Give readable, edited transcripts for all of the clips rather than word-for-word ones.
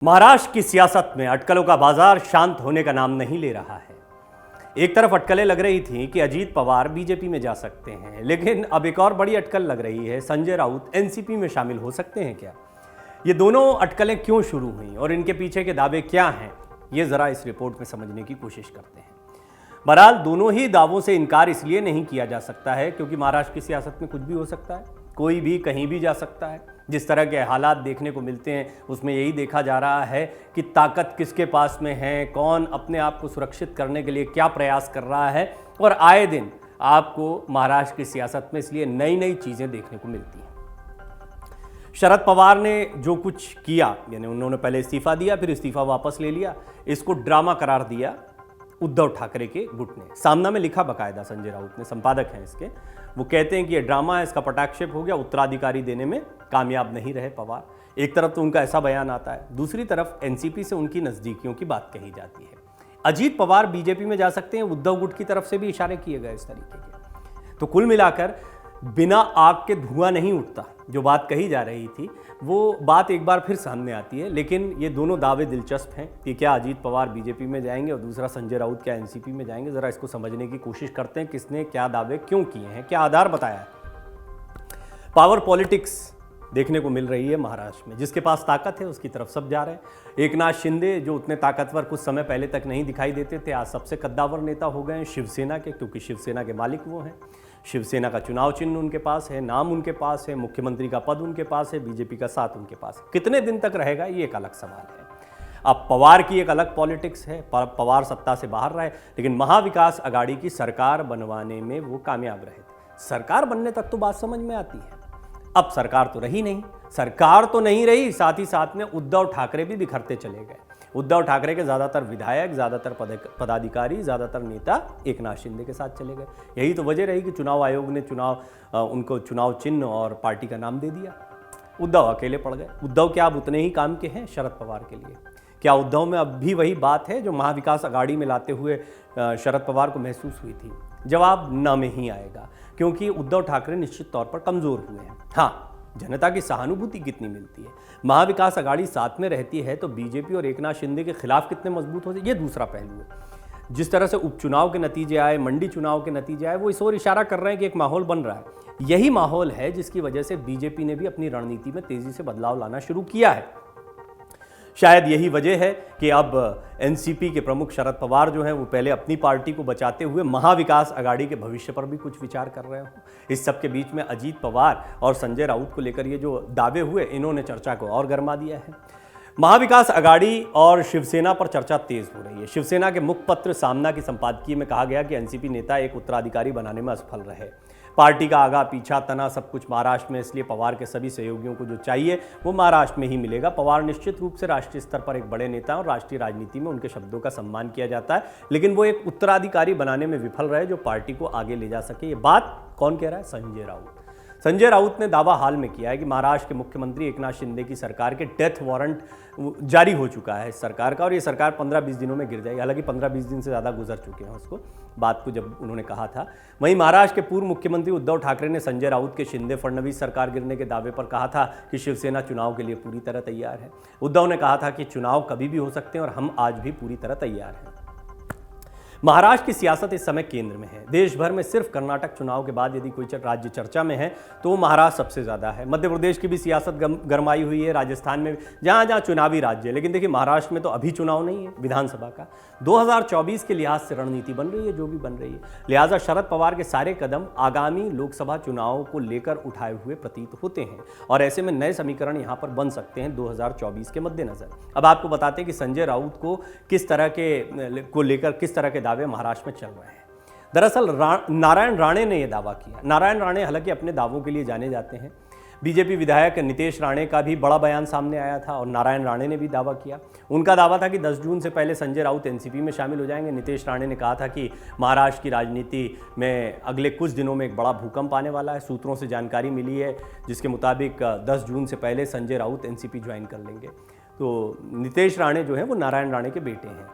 महाराष्ट्र की सियासत में अटकलों का बाजार शांत होने का नाम नहीं ले रहा है। एक तरफ अटकलें लग रही थी कि अजीत पवार बीजेपी में जा सकते हैं, लेकिन अब एक और बड़ी अटकल लग रही है, संजय राउत एनसीपी में शामिल हो सकते हैं क्या? ये दोनों अटकलें क्यों शुरू हुई और इनके पीछे के दावे क्या हैं, ये जरा इस रिपोर्ट में समझने की कोशिश करते हैं। बहरहाल दोनों ही दावों से इनकार इसलिए नहीं किया जा सकता है क्योंकि महाराष्ट्र की सियासत में कुछ भी हो सकता है, कोई भी कहीं भी जा सकता है। जिस तरह के हालात देखने को मिलते हैं उसमें यही देखा जा रहा है कि ताकत किसके पास में है, कौन अपने आप को सुरक्षित करने के लिए क्या प्रयास कर रहा है, और आए दिन आपको महाराष्ट्र की सियासत में इसलिए नई नई चीज़ें देखने को मिलती हैं। शरद पवार ने जो कुछ किया, यानी उन्होंने पहले इस्तीफा दिया, फिर इस्तीफा वापस ले लिया, इसको ड्रामा करार दिया उद्धव ठाकरे के गुट ने। सामना में लिखा बकायदा, संजय राउत ने, संपादक हैं इसके, वो कहते हैं कि ये ड्रामा है, इसका पटाक्षेप हो गया, उत्तराधिकारी देने में कामयाब नहीं रहे पवार। एक तरफ तो उनका ऐसा बयान आता है, दूसरी तरफ एनसीपी से उनकी नज़दीकियों की बात कही जाती है। अजीत पवार बीजेपी में जा सकते हैं, उद्धव गुट की तरफ से भी इशारे किए गए इस तरीके के। तो कुल मिलाकर बिना आग के धुआं नहीं उठता, जो बात कही जा रही थी वो बात एक बार फिर सामने आती है। लेकिन ये दोनों दावे दिलचस्प हैं कि क्या अजीत पवार बीजेपी में जाएंगे और दूसरा संजय राउत क्या एनसीपी में जाएंगे। ज़रा इसको समझने की कोशिश करते हैं, किसने क्या दावे क्यों किए हैं, क्या आधार बताया है। पावर पॉलिटिक्स देखने को मिल रही है महाराष्ट्र में, जिसके पास ताकत है उसकी तरफ सब जा रहे हैं। एकनाथ शिंदे जो उतने ताकतवर कुछ समय पहले तक नहीं दिखाई देते थे, आज सबसे कद्दावर नेता हो गए हैं शिवसेना के, क्योंकि शिवसेना के मालिक वो हैं। शिवसेना का चुनाव चिन्ह उनके पास है, नाम उनके पास है, मुख्यमंत्री का पद उनके पास है, बीजेपी का साथ उनके पास है। कितने दिन तक रहेगा ये एक अलग सवाल है। अब पवार की एक अलग पॉलिटिक्स है, पवार सत्ता से बाहर रहे, लेकिन महाविकास अघाड़ी की सरकार बनवाने में वो कामयाब रहे थे। सरकार बनने तक तो बात समझ में आती है, अब सरकार तो रही नहीं, सरकार तो नहीं रही, साथ ही साथ में उद्धव ठाकरे भी बिखरते चले गए। उद्धव ठाकरे के ज़्यादातर विधायक, ज़्यादातर पदाधिकारी, ज़्यादातर नेता एकनाथ शिंदे के साथ चले गए। यही तो वजह रही कि चुनाव आयोग ने उनको चुनाव चिन्ह और पार्टी का नाम दे दिया। उद्धव अकेले पड़ गए। उद्धव क्या अब उतने ही काम के हैं शरद पवार के लिए? क्या उद्धव में अब भी वही बात है जो महाविकास अघाड़ी में लाते हुए शरद पवार को महसूस हुई थी? जवाब न में ही आएगा, क्योंकि उद्धव ठाकरे निश्चित तौर पर कमज़ोर हुए हैं। हाँ, जनता की सहानुभूति कितनी मिलती है, महाविकास अघाड़ी साथ में रहती है तो बीजेपी और एकनाथ शिंदे के खिलाफ कितने मजबूत होते, ये दूसरा पहलू है। जिस तरह से उपचुनाव के नतीजे आए, मंडी चुनाव के नतीजे आए, वो इस ओर इशारा कर रहे हैं कि एक माहौल बन रहा है। यही माहौल है जिसकी वजह से बीजेपी ने भी अपनी रणनीति में तेजी से बदलाव लाना शुरू किया है। शायद यही वजह है कि अब एनसीपी के प्रमुख शरद पवार जो हैं वो पहले अपनी पार्टी को बचाते हुए महाविकास अघाड़ी के भविष्य पर भी कुछ विचार कर रहे हो। इस सब के बीच में अजीत पवार और संजय राउत को लेकर ये जो दावे हुए, इन्होंने चर्चा को और गर्मा दिया है। महाविकास अघाड़ी और शिवसेना पर चर्चा तेज हो रही है। शिवसेना के मुखपत्र सामना की संपादकीय में कहा गया कि एनसीपी नेता एक उत्तराधिकारी बनाने में असफल रहे। पार्टी का आगा पीछा तना सब कुछ महाराष्ट्र में, इसलिए पवार के सभी सहयोगियों को जो चाहिए वो महाराष्ट्र में ही मिलेगा। पवार निश्चित रूप से राष्ट्रीय स्तर पर एक बड़े नेता और राष्ट्रीय राजनीति में उनके शब्दों का सम्मान किया जाता है, लेकिन वो एक उत्तराधिकारी बनाने में विफल रहे जो पार्टी को आगे ले जा सके। ये बात कौन कह रहा है? संजय राउत। संजय राउत ने दावा हाल में किया है कि महाराष्ट्र के मुख्यमंत्री एकनाथ शिंदे की सरकार के डेथ वारंट जारी हो चुका है इस सरकार का, और ये सरकार 15-20 दिनों में गिर जाएगी। हालांकि 15-20 दिन से ज़्यादा गुजर चुके हैं उसको बात को जब उन्होंने कहा था। वहीं महाराष्ट्र के पूर्व मुख्यमंत्री उद्धव ठाकरे ने संजय राउत के शिंदे फडणवीस सरकार गिरने के दावे पर कहा था कि शिवसेना चुनाव के लिए पूरी तरह तैयार है। उद्धव ने कहा था कि चुनाव कभी भी हो सकते हैं और हम आज भी पूरी तरह तैयार हैं। महाराष्ट्र की सियासत इस समय केंद्र में है। देश भर में सिर्फ कर्नाटक चुनाव के बाद यदि कोई राज्य चर्चा में है तो वो महाराष्ट्र सबसे ज़्यादा है। मध्य प्रदेश की भी सियासत गरमाई हुई है, राजस्थान में, जहाँ जहाँ चुनावी राज्य है। लेकिन देखिए, महाराष्ट्र में तो अभी चुनाव नहीं है विधानसभा का। 2024 के लिहाज से रणनीति बन रही है जो भी बन रही है, लिहाजा शरद पवार के सारे कदम आगामी लोकसभा चुनाव को लेकर उठाए हुए प्रतीत होते हैं, और ऐसे में नए समीकरण यहाँ पर बन सकते हैं 2024 के मद्देनजर। अब आपको बताते हैं कि संजय राउत को किस तरह के दावे महाराष्ट्र में चल रहे हैं। दरअसल नारायण राणे ने यह दावा किया। नारायण राणे हालांकि अपने दावों के लिए जाने जाते हैं। बीजेपी विधायक नितेश राणे का भी बड़ा बयान सामने आया था और नारायण राणे ने भी दावा किया। उनका दावा था कि 10 जून से पहले संजय राउत एनसीपी में शामिल हो जाएंगे। नितेश राणे ने कहा था कि महाराष्ट्र की राजनीति में अगले कुछ दिनों में एक बड़ा भूकंप आने वाला है। सूत्रों से जानकारी मिली है जिसके मुताबिक 10 जून से पहले संजय राउत एनसीपी ज्वाइन कर लेंगे। तो नितेश राणे जो है वो नारायण राणे के बेटे हैं।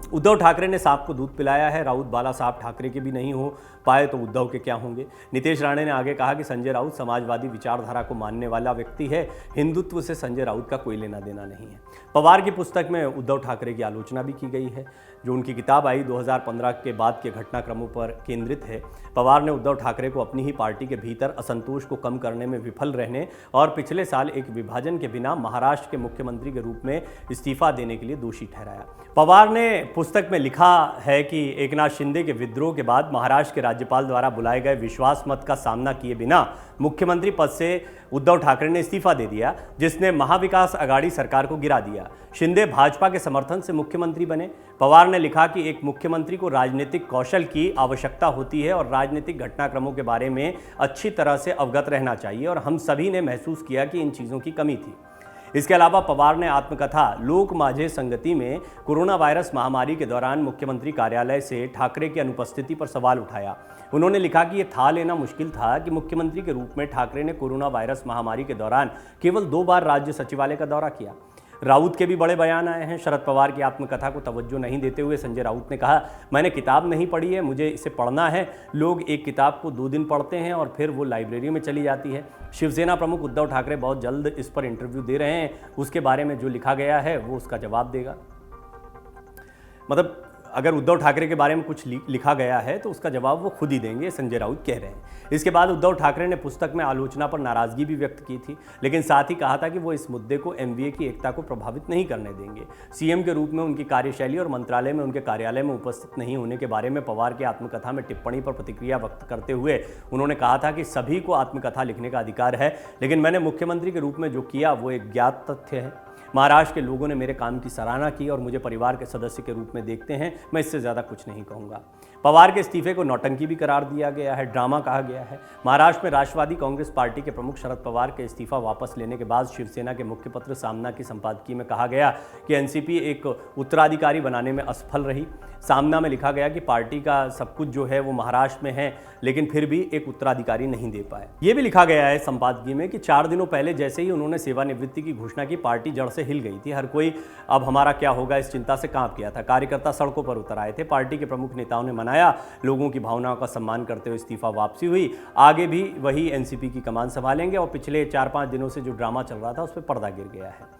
उद्धव ठाकरे ने सांप को दूध पिलाया है, राउत बाला साहब ठाकरे के भी नहीं हो पाए तो उद्धव के क्या होंगे। नीतीश राणे ने आगे कहा कि संजय राउत समाजवादी विचारधारा को मानने वाला व्यक्ति है, हिंदुत्व से संजय राउत का कोई लेना देना नहीं है। पवार की पुस्तक में उद्धव ठाकरे की आलोचना भी की गई है। जो उनकी किताब आई 2015 के बाद के घटनाक्रमों पर केंद्रित है। पवार ने उद्धव ठाकरे को अपनी ही पार्टी के भीतर असंतोष को कम करने में विफल रहने और पिछले साल एक विभाजन के बिना महाराष्ट्र के मुख्यमंत्री के रूप में इस्तीफा देने के लिए दोषी ठहराया। पवार ने पुस्तक में लिखा है कि एकनाथ शिंदे के विद्रोह के बाद महाराष्ट्र के राज्यपाल द्वारा बुलाए गए विश्वास मत का सामना किए बिना मुख्यमंत्री पद से उद्धव ठाकरे ने इस्तीफा दे दिया, जिसने महाविकास अघाड़ी सरकार को गिरा दिया। शिंदे भाजपा के समर्थन से मुख्यमंत्री बने। पवार ने लिखा कि एक मुख्यमंत्री को राजनीतिक कौशल की आवश्यकता होती है और राजनीतिक घटनाक्रमों के बारे में अच्छी तरह से अवगत रहना चाहिए, और हम सभी ने महसूस किया कि इन चीज़ों की कमी थी। इसके अलावा पवार ने आत्मकथा लोक माझे संगति में कोरोना वायरस महामारी के दौरान मुख्यमंत्री कार्यालय से ठाकरे की अनुपस्थिति पर सवाल उठाया। उन्होंने लिखा कि यह था लेना मुश्किल था कि मुख्यमंत्री के रूप में ठाकरे ने कोरोना वायरस महामारी के दौरान केवल 2 बार राज्य सचिवालय का दौरा किया। राउत के भी बड़े बयान आए हैं। शरद पवार की आत्मकथा को तवज्जो नहीं देते हुए संजय राउत ने कहा, मैंने किताब नहीं पढ़ी है, मुझे इसे पढ़ना है। लोग एक किताब को 2 दिन पढ़ते हैं और फिर वो लाइब्रेरी में चली जाती है। शिवसेना प्रमुख उद्धव ठाकरे बहुत जल्द इस पर इंटरव्यू दे रहे हैं। उसके बारे में जो लिखा गया है वो उसका जवाब देगा। मतलब अगर उद्धव ठाकरे के बारे में कुछ लिखा गया है तो उसका जवाब वो खुद ही देंगे, संजय राउत कह रहे हैं। इसके बाद उद्धव ठाकरे ने पुस्तक में आलोचना पर नाराजगी भी व्यक्त की थी, लेकिन साथ ही कहा था कि वो इस मुद्दे को एमवीए की एकता को प्रभावित नहीं करने देंगे। सीएम के रूप में उनकी कार्यशैली और मंत्रालय में उनके कार्यालय में उपस्थित नहीं होने के बारे में पवार की आत्मकथा में टिप्पणी पर प्रतिक्रिया व्यक्त करते हुए उन्होंने कहा था कि सभी को आत्मकथा लिखने का अधिकार है, लेकिन मैंने मुख्यमंत्री के रूप में जो किया वो एक ज्ञात तथ्य है। महाराष्ट्र के लोगों ने मेरे काम की सराहना की और मुझे परिवार के सदस्य के रूप में देखते हैं। मैं इससे ज़्यादा कुछ नहीं कहूँगा। पवार के इस्तीफे को नौटंकी भी करार दिया गया है, ड्रामा कहा गया है। महाराष्ट्र में राष्ट्रवादी कांग्रेस पार्टी के प्रमुख शरद पवार के इस्तीफा वापस लेने के बाद शिवसेना के मुखपत्र सामना की संपादकीय में कहा गया कि एनसीपी एक उत्तराधिकारी बनाने में असफल रही। सामना में लिखा गया कि पार्टी का सब कुछ जो है वो महाराष्ट्र में है, लेकिन फिर भी एक उत्तराधिकारी नहीं दे पाए। ये भी लिखा गया है संपादकीय में कि 4 दिनों पहले जैसे ही उन्होंने सेवानिवृत्ति की घोषणा की, पार्टी जड़ से हिल गई थी। हर कोई अब हमारा क्या होगा इस चिंता से कांप गया था। कार्यकर्ता सड़कों पर उतर आए थे। पार्टी के प्रमुख नेताओं ने मनाया, लोगों की भावनाओं का सम्मान करते हुए इस्तीफा वापसी हुई। आगे भी वही एनसीपी की कमान संभालेंगे और पिछले 4-5 दिनों से जो ड्रामा चल रहा था उस पर पर्दा गिर गया है।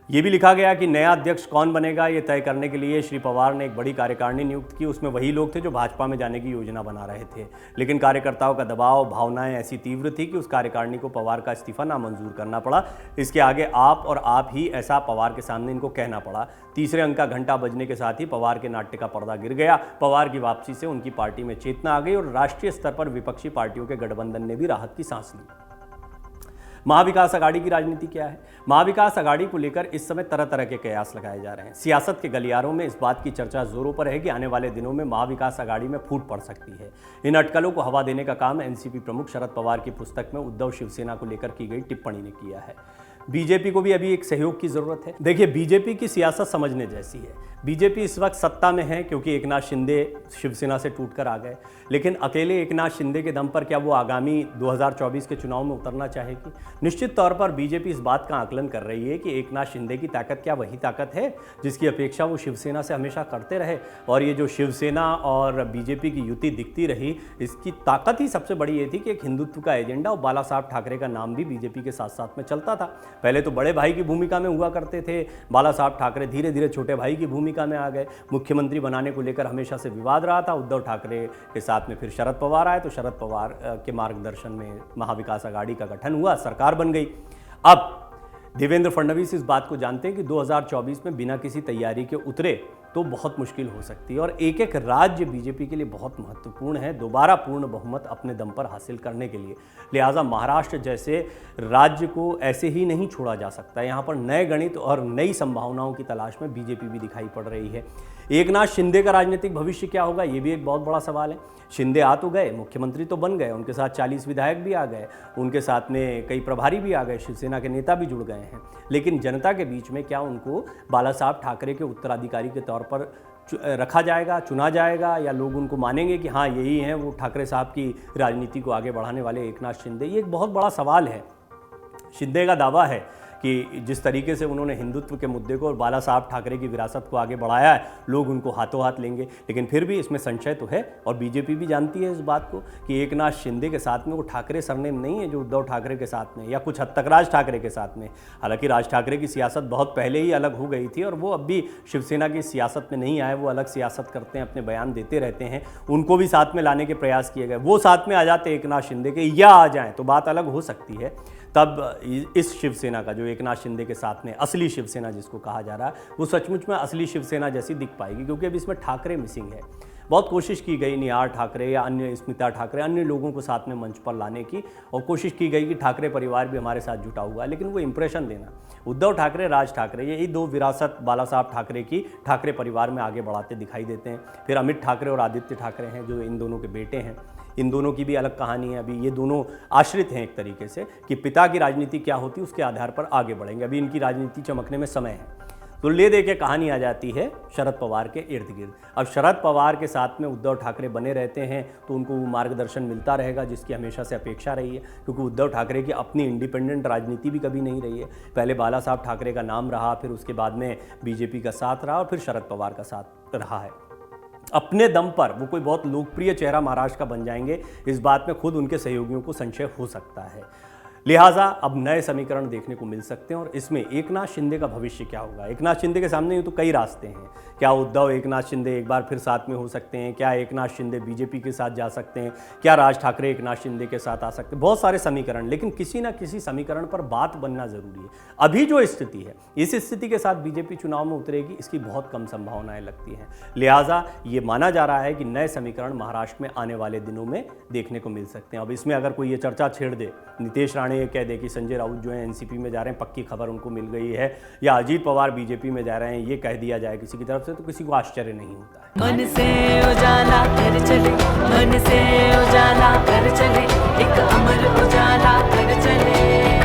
ये भी लिखा गया कि नया अध्यक्ष कौन बनेगा ये तय करने के लिए श्री पवार ने एक बड़ी कार्यकारिणी नियुक्त की। उसमें वही लोग थे जो भाजपा में जाने की योजना बना रहे थे, लेकिन कार्यकर्ताओं का दबाव, भावनाएं ऐसी तीव्र थी कि उस कार्यकारिणी को पवार का इस्तीफा नामंजूर करना पड़ा। इसके आगे आप और आप ही, ऐसा पवार के सामने इनको कहना पड़ा। तीसरे अंक का घंटा बजने के साथ ही पवार के नाट्य का पर्दा गिर गया। पवार की वापसी से उनकी पार्टी में चेतना आ गई और राष्ट्रीय स्तर पर विपक्षी पार्टियों के गठबंधन ने भी राहत की सांस ली। महाविकास अघाड़ी की राजनीति क्या है? महाविकास अघाड़ी को लेकर इस समय तरह तरह के कयास लगाए जा रहे हैं। सियासत के गलियारों में इस बात की चर्चा जोरों पर है कि आने वाले दिनों में महाविकास अघाड़ी में फूट पड़ सकती है। इन अटकलों को हवा देने का काम एनसीपी प्रमुख शरद पवार की पुस्तक में उद्धव शिवसेना को लेकर की गई टिप्पणी ने किया है। बीजेपी को भी अभी एक सहयोग की जरूरत है। देखिए, बीजेपी की सियासत समझने जैसी है। बीजेपी इस वक्त सत्ता में है क्योंकि एकनाथ शिंदे शिवसेना से टूटकर आ गए, लेकिन अकेले एकनाथ शिंदे के दम पर क्या वो आगामी 2024 के चुनाव में उतरना चाहेगी? निश्चित तौर पर बीजेपी इस बात का आकलन कर रही है कि एकनाथ शिंदे की ताकत क्या वही ताकत है जिसकी अपेक्षा वो शिवसेना से हमेशा करते रहे। और ये जो शिवसेना और बीजेपी की युति दिखती रही, इसकी ताकत ही सबसे बड़ी ये थी कि एक हिंदुत्व का एजेंडा और बाला साहब ठाकरे का नाम भी बीजेपी के साथ साथ में चलता था। पहले तो बड़े भाई की भूमिका में हुआ करते थे बाला साहब ठाकरे, धीरे धीरे छोटे भाई की भूमिका में आ गए। मुख्यमंत्री बनाने को लेकर हमेशा से विवाद रहा था। उद्धव ठाकरे के साथ में फिर शरद पवार आए तो शरद पवार के मार्गदर्शन में महाविकास अघाड़ी का गठन हुआ, सरकार बन गई। अब देवेंद्र फडणवीस इस बात को जानते हैं कि 2024 में बिना किसी तैयारी के उतरे तो बहुत मुश्किल हो सकती है और एक एक राज्य बीजेपी के लिए बहुत महत्वपूर्ण है दोबारा पूर्ण बहुमत अपने दम पर हासिल करने के लिए। लिहाजा महाराष्ट्र जैसे राज्य को ऐसे ही नहीं छोड़ा जा सकता। यहाँ पर नए गणित और नई संभावनाओं की तलाश में बीजेपी भी दिखाई पड़ रही है। एकनाथ शिंदे का राजनीतिक भविष्य क्या होगा, ये भी एक बहुत बड़ा सवाल है। शिंदे आ तो गए, मुख्यमंत्री तो बन गए, उनके साथ 40 विधायक भी आ गए, उनके साथ में कई प्रभारी भी आ गए, शिवसेना के नेता भी जुड़ गए हैं, लेकिन जनता के बीच में क्या उनको बाला साहब ठाकरे के उत्तराधिकारी के तौर पर रखा जाएगा, चुना जाएगा, या लोग उनको मानेंगे कि हाँ यही हैं वो ठाकरे साहब की राजनीति को आगे बढ़ाने वाले एकनाथ शिंदे? ये एक बहुत बड़ा सवाल है। शिंदे का दावा है कि जिस तरीके से उन्होंने हिंदुत्व के मुद्दे को और बाला साहब ठाकरे की विरासत को आगे बढ़ाया है, लोग उनको हाथों हाथ लेंगे। लेकिन फिर भी इसमें संशय तो है, और बीजेपी भी जानती है इस बात को कि एकनाथ शिंदे के साथ में वो ठाकरे सरनेम नहीं है जो उद्धव ठाकरे के साथ में, या कुछ हद तक राज ठाकरे के साथ में। हालांकि राज ठाकरे की सियासत बहुत पहले ही अलग हो गई थी और वो अब भी शिवसेना की सियासत में नहीं आए, वो अलग सियासत करते हैं, अपने बयान देते रहते हैं। उनको भी साथ में लाने के प्रयास किए गए, वो साथ में आ जाते एकनाथ शिंदे के या आ जाएं तो बात अलग हो सकती है। तब इस शिवसेना का जो एकनाथ शिंदे के साथ में असली शिवसेना जिसको कहा जा रहा है, वो सचमुच में असली शिवसेना जैसी दिख पाएगी, क्योंकि अब इसमें ठाकरे मिसिंग है। बहुत कोशिश की गई निहार ठाकरे या अन्य स्मिता ठाकरे, अन्य लोगों को साथ में मंच पर लाने की, और कोशिश की गई कि ठाकरे परिवार भी हमारे साथ जुटा हुआ है, लेकिन वो इंप्रेशन देना, उद्धव ठाकरे, राज ठाकरे, यही दो विरासत बाला साहब ठाकरे की ठाकरे परिवार में आगे बढ़ाते दिखाई देते हैं। फिर अमित ठाकरे और आदित्य ठाकरे हैं जो इन दोनों के बेटे हैं। इन दोनों की भी अलग कहानी है। अभी ये दोनों आश्रित हैं एक तरीके से कि पिता की राजनीति क्या होती है उसके आधार पर आगे बढ़ेंगे। अभी इनकी राजनीति चमकने में समय है। तो ले दे के कहानी आ जाती है शरद पवार के इर्द गिर्द। अब शरद पवार के साथ में उद्धव ठाकरे बने रहते हैं तो उनको वो मार्गदर्शन मिलता रहेगा जिसकी हमेशा से अपेक्षा रही है, क्योंकि उद्धव ठाकरे की अपनी इंडिपेंडेंट राजनीति भी कभी नहीं रही है। पहले बाला साहब ठाकरे का नाम रहा, फिर उसके बाद में बीजेपी का साथ रहा और फिर शरद पवार का साथ रहा है। अपने दम पर वो कोई बहुत लोकप्रिय चेहरा महाराष्ट्र का बन जाएंगे, इस बात में खुद उनके सहयोगियों को संशय हो सकता है। लिहाजा अब नए समीकरण देखने को मिल सकते हैं और इसमें एकनाथ शिंदे का भविष्य क्या होगा। एकनाथ शिंदे के सामने तो कई रास्ते हैं। क्या उद्धव एकनाथ शिंदे एक बार फिर साथ में हो सकते हैं? क्या एकनाथ शिंदे बीजेपी के साथ जा सकते हैं? क्या राज ठाकरे एकनाथ शिंदे के साथ आ सकते हैं? बहुत सारे समीकरण, लेकिन किसी ना किसी समीकरण पर बात बनना जरूरी है। अभी जो स्थिति है, इस स्थिति के साथ बीजेपी चुनाव में उतरेगी, इसकी बहुत कम संभावनाएं लगती हैं। लिहाजा ये माना जा रहा है कि नए समीकरण महाराष्ट्र में आने वाले दिनों में देखने को मिल सकते हैं। अब इसमें अगर कोई ये चर्चा छेड़ दे, नितेश राणे ये कह दे कि संजय राउत जो है एनसीपी में जा रहे हैं, पक्की खबर उनको मिल गई है, या अजीत पवार बीजेपी में जा रहे हैं, ये कह दिया जाए किसी की तरफ से, तो किसी को आश्चर्य नहीं होता है। मन से उजाला कर चले, मन से उजाला कर चले, एक अमर उजाला कर चले।